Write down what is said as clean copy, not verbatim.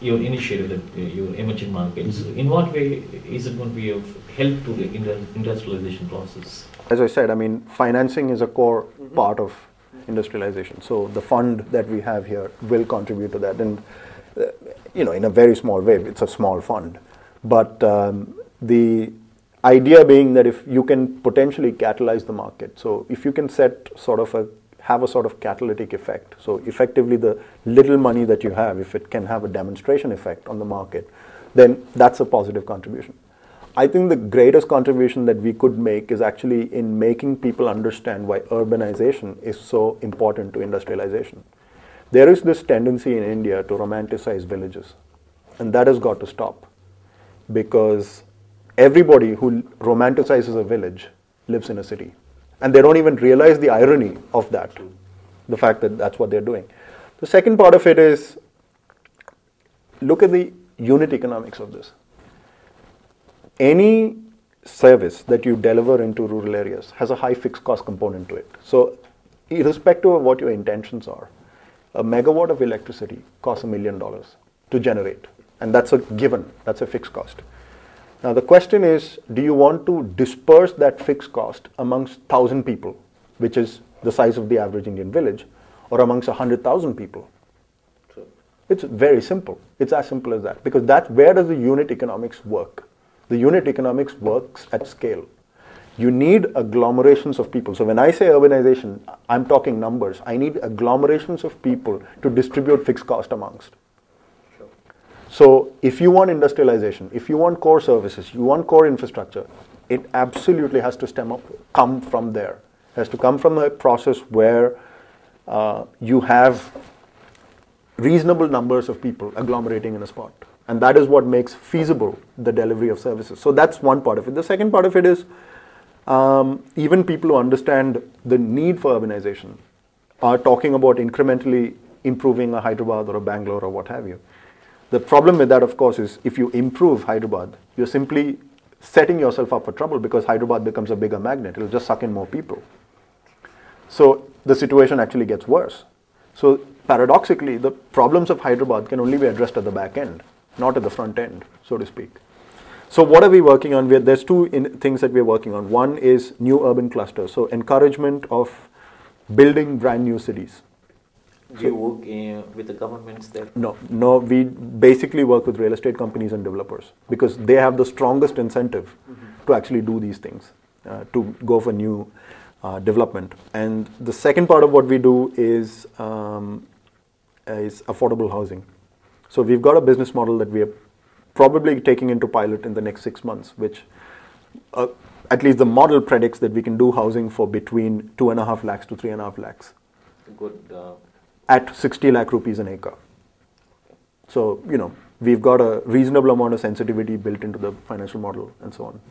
your initiative, that your emerging markets. In what way is it going to be of help to the industrialization process? As I said, I mean, financing is a core part of industrialization. So the fund that we have here will contribute to that, and in a very small way. It's a small fund, but the idea being that if you can potentially catalyze the market, so if you can have a sort of catalytic effect, so effectively the little money that you have, if it can have a demonstration effect on the market, then that's a positive contribution. I think the greatest contribution that we could make is actually in making people understand why urbanization is so important to industrialization. There is this tendency in India to romanticize villages, and that has got to stop, because everybody who romanticizes a village lives in a city, and they don't even realize the irony of that, the fact that that's what they're doing. The second part of it is, look at the unit economics of this. Any service that you deliver into rural areas has a high fixed cost component to it. So irrespective of what your intentions are, a megawatt of electricity costs $1 million to generate, and that's a given, that's a fixed cost. Now the question is, do you want to disperse that fixed cost amongst 1,000 people, which is the size of the average Indian village, or amongst 100,000 people? Sure. It's very simple. It's as simple as that, because where does the unit economics work? The unit economics works at scale. You need agglomerations of people. So when I say urbanization, I'm talking numbers. I need agglomerations of people to distribute fixed cost amongst. So if you want industrialization, if you want core services, you want core infrastructure, it absolutely has to come from there. It has to come from a process where you have reasonable numbers of people agglomerating in a spot. And that is what makes feasible the delivery of services. So that's one part of it. The second part of it is, even people who understand the need for urbanization are talking about incrementally improving a Hyderabad or a Bangalore or what have you. The problem with that, of course, is if you improve Hyderabad, you're simply setting yourself up for trouble, because Hyderabad becomes a bigger magnet. It'll just suck in more people. So the situation actually gets worse. So paradoxically, the problems of Hyderabad can only be addressed at the back end, not at the front end, so to speak. So what are we working on? There's two things that we're working on. One is new urban clusters, so encouragement of building brand new cities. Do you work with the governments there? No, we basically work with real estate companies and developers, because they have the strongest incentive to actually do these things, to go for new development. And the second part of what we do is affordable housing. So we've got a business model that we are probably taking into pilot in the next 6 months, which at least the model predicts that we can do housing for between 2.5 lakhs to 3.5 lakhs. Good. At 60 lakh rupees an acre. So, we've got a reasonable amount of sensitivity built into the financial model and so on.